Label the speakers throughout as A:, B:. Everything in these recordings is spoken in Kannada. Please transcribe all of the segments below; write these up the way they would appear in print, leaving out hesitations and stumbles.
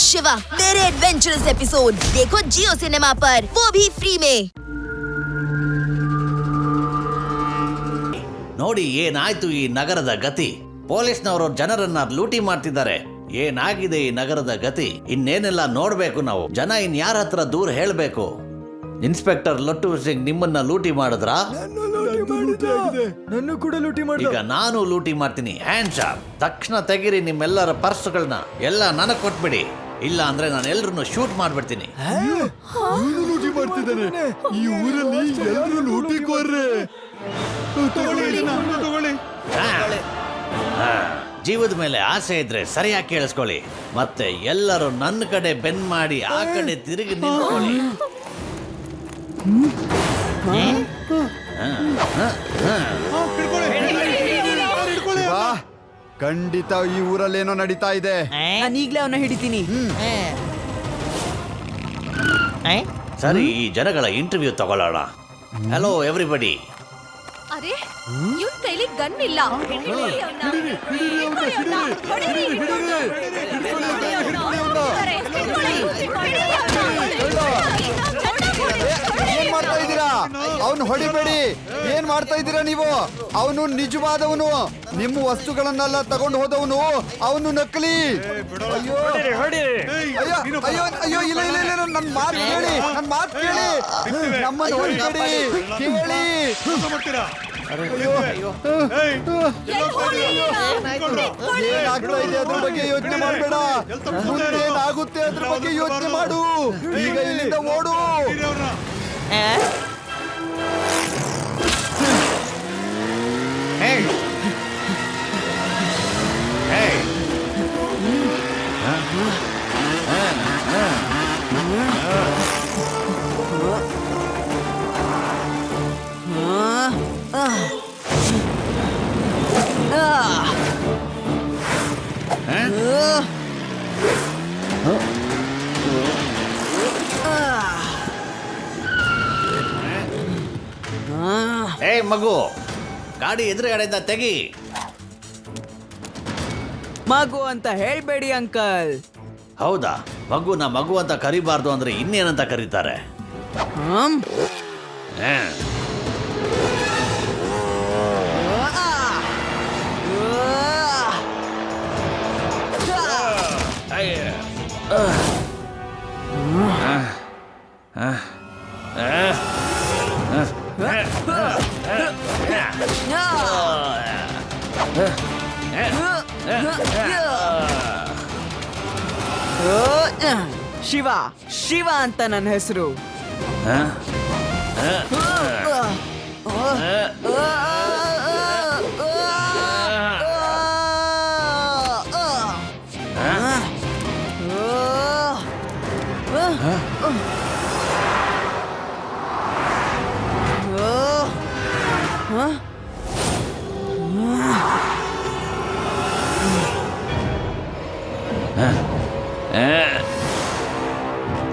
A: शिवा मेरे एडवेंचरस एपिसोड देखो जियो सिनेमा पर, वो भी फ्री में।
B: ನೋಡಿ ಏನಾಯ್ತು ಈ ನಗರದ ಗತಿ. ಪೊಲೀಸ್ನವರು ಜನರನ್ನ ಲೂಟಿ ಮಾಡ್ತಿದ್ದಾರೆ. ಏನಾಗಿದೆ ಈ ನಗರದ ಗತಿ? ಇನ್ನೇನೆಲ್ಲ ನೋಡ್ಬೇಕು ನಾವು. ಜನ ಇನ್ಯಾರ ಹತ್ರ ದೂರ ಹೇಳ್ಬೇಕು? ಇನ್ಸ್ಪೆಕ್ಟರ್ ಲೊಟ್ಟು ಸಿಂಗ್ ನಿಮ್ಮನ್ನ ಲೂಟಿ ಮಾಡಿದ್ರಾ?
C: ನನ್ನ ಕೂಡ ಲೂಟಿ ಮಾಡಿ.
B: ಈಗ ನಾನು ಲೂಟಿ ಮಾಡ್ತೀನಿ. Hand shop. ತಕ್ಷಣ ತೆಗಿರಿ ನಿಮ್ಮೆಲ್ಲರ ಪರ್ಸ್ಗಳನ್ನ. ಎಲ್ಲ ನನಗ್ ಕೊಟ್ಬಿಡಿ, ಇಲ್ಲ ಅಂದ್ರೆ ನಾನು ಎಲ್ರನ್ನು ಶೂಟ್ ಮಾಡ್ಬಿಡ್ತೀನಿ.
C: ಲೂಟಿ ಮಾಡ್ತಿದ್ದಾನೆ ಈ ಊರಲ್ಲಿ. ಎಲ್ಲರೂ ಲೂಟಿಕೋರ್ರೆ.
B: ಜೀವದ ಮೇಲೆ ಆಸೆ ಇದ್ರೆ ಸರಿಯಾಗಿ ಕೇಳಿಸ್ಕೊಳ್ಳಿ. ಮತ್ತೆ ಎಲ್ಲರೂ ನನ್ನ ಕಡೆ ಬೆನ್ ಮಾಡಿ ಆ ಕಡೆ ತಿರುಗಿ ನಿಂತ್ಕೊಳ್ಳಿ.
C: ಖಂಡಿತ ಈ ಊರಲ್ಲಿ ಏನೋ ನಡೀತಾ ಇದೆ.
D: ನಾನು ಈಗ್ಲೇ ಅವನ್ನ ಹಿಡಿತೀನಿ.
B: ಸರಿ, ಈ ಜನಗಳ ಇಂಟರ್ವ್ಯೂ ತಗೊಳ್ಳೋಣ. Hello everybody.
E: ಅರೆ ಇವನ್ ಕೈಲಿ ಗನ್ ಇಲ್ಲ.
C: ಏನ್ ಮಾಡ್ತಾ ಇದ್ದೀರಾ? ಅವನು ಹೊಡಿಬೇಡಿ. ಏನ್ ಮಾಡ್ತಾ ಇದ್ದೀರಾ ನೀವು? ಅವನು ನಿಜವಾದವನು. ನಿಮ್ಮ ವಸ್ತುಗಳನ್ನೆಲ್ಲ ತಗೊಂಡು ಹೋದವನು. ಅವನು ನಕಲಿ. ಅಯ್ಯೋ ಅಯ್ಯೋ ಅಯ್ಯೋ ಅಯ್ಯೋ, ಇಲ್ಲ ಇಲ್ಲ ಇಲ್ಲ, ನನ್ನ ಮಾತು ಕೇಳಿ, ನನ್ನ ಮಾತು ಕೇಳಿ. ನಮ್ಮನ್ನು ಹೊಡಿಬೇಡಿ, ಕೇಳಿ. ಏನಾಗ್ತಾ ಇದೆ ಅದ್ರ ಬಗ್ಗೆ ಯೋಚನೆ ಮಾಡಬೇಡ. ಮುಂದೇನಾಗುತ್ತೆ ಅದ್ರ ಬಗ್ಗೆ ಯೋಚನೆ ಮಾಡು. ಈಗ ಇಲ್ಲಿಂದ ಓಡು.
B: ಏ ಮಗು, ಗಾಡಿ ಎದುರುಗಡೆಯಿಂದ ತೆಗಿ.
D: ಮಗು ಅಂತ ಹೇಳ್ಬೇಡಿ ಅಂಕಲ್.
B: ಹೌದಾ? ಮಗುನ ಮಗು ಅಂತ ಕರಿಬಾರ್ದು ಅಂದ್ರೆ ಇನ್ನೇನಂತ ಕರೀತಾರೆ?
D: ಶಿವ, ಶಿವ ಅಂತ ನನ್ನ ಹೆಸರು.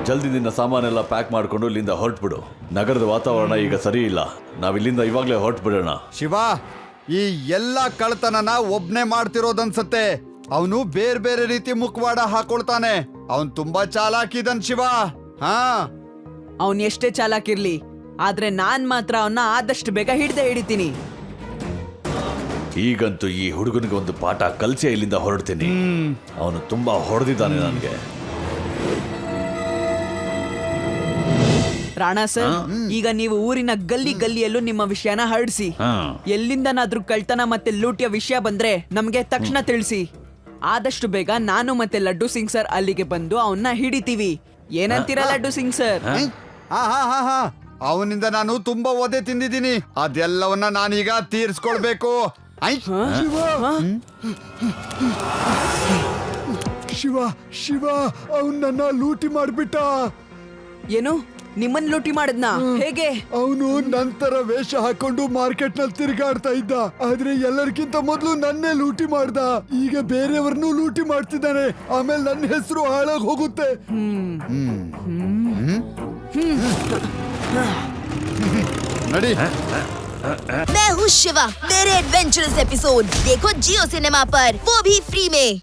F: ಜಲ್ದಿ ನಿನ್ನ ಸಾಮಾನೆಲ್ಲ ಪ್ಯಾಕ್ ಮಾಡ್ಕೊಂಡು ಇಲ್ಲಿಂದ ಹೊರಟ್ಬಿಡು. ನಗರದ ವಾತಾವರಣ ಈಗ ಸರಿ ಇಲ್ಲ. ನಾವಿಲ್ಲಿಂದ ಇವಾಗಲೇ ಹೊರಟ್ಬಿಡೋಣ.
C: ಶಿವ, ಈ ಎಲ್ಲ ಕಳ್ತನನ ಒಬ್ನೇ ಮಾಡ್ತಿರೋದನ್ಸತ್ತೆ. ಅವನು ಬೇರೆ ಬೇರೆ ರೀತಿ ಮುಖವಾಡ ಹಾಕೊಳ್ತಾನೆ. ಅವನ್ ತುಂಬಾ ಚಾಲಾಕಿದನ್ ಶಿವ.
D: ಅವನ್ ಎಷ್ಟೇ ಚಾಲಾಕಿರ್ಲಿ, ಆದ್ರೆ ನಾನ್ ಮಾತ್ರ ಅವನ್ನ ಆದಷ್ಟು ಬೇಗ ಹಿಡಿತೀನಿ.
F: ಈಗಂತೂ ಈ ಹುಡುಗನಿಗೆ ಒಂದು ಪಾಠ ಕಲ್ಸಿ ಇಲ್ಲಿಂದ ಹೊರಡ್ತೀನಿ. ಅವನು ತುಂಬಾ ಹೊಡೆದಿದ್ದಾನೆ ನನಗೆ.
D: ರಾಣಾ ಸರ್, ಈಗ ನೀವು ಊರಿನ ಗಲ್ಲಿ ಗಲ್ಲಿಯಲ್ಲೂ ನಿಮ್ಮ ವಿಷಯನ ಹರಡಿಸಿ. ಎಲ್ಲಿಂದನಾದ್ರೂ ಕಳ್ತನ ಮತ್ತೆ ಲೂಟಿಯ ವಿಷಯ ಬಂದ್ರೆ ನಮ್ಗೆ ತಕ್ಷಣ ತಿಳಿಸಿ. ಆದಷ್ಟು ಬೇಗ ನಾನು ಮತ್ತೆ ಲಡ್ಡು ಸಿಂಗ್ ಸರ್ ಅಲ್ಲಿಗೆ ಬಂದು ಅವನ್ನ ಹಿಡಿತೀವಿ. ಏನಂತೀರಾ ಲಡ್ಡು ಸಿಂಗ್ ಸರ್?
C: ಅವನಿಂದ ನಾನು ತುಂಬಾ ಒದೆ ತಿಂದಿದ್ದೀನಿ. ಅದೆಲ್ಲವನ್ನ ನಾನೀಗ ತೀರ್ಸ್ಕೊಳ್ಬೇಕು. ಶಿವ ಶಿವ, ಅವನ್ ನನ್ನ ಲೂಟಿ ಮಾಡ್ಬಿಟ್ಟ.
D: ಏನು, ನಿಮ್ಮನ್ ಲೂಟಿ ಮಾಡಿದ್ನಾ? ಹೇಗೆ?
C: ಅವನು ನಂತರ ವೇಷ ಹಾಕೊಂಡು ಮಾರ್ಕೆಟ್ ನಲ್ಲಿ ತಿರುಗಾಡ್ತಾ ಇದ್ದ. ಆದ್ರೆ ಎಲ್ಲರಿಗಿಂತ ಮೊದಲು ನನ್ನೇ ಲೂಟಿ ಮಾಡ್ದ. ಈಗ ಬೇರೆಯವ್ರನ್ನೂ ಲೂಟಿ ಮಾಡ್ತಿದ್ದಾನೆ. ಆಮೇಲೆ ನನ್ನ ಹೆಸರು ಹಾಳಾಗಿ ಹೋಗುತ್ತೆ. नडी
A: मैं हूँ शिवा मेरे एडवेंचरस एपिसोड देखो जियो सिनेमा पर, वो भी फ्री में।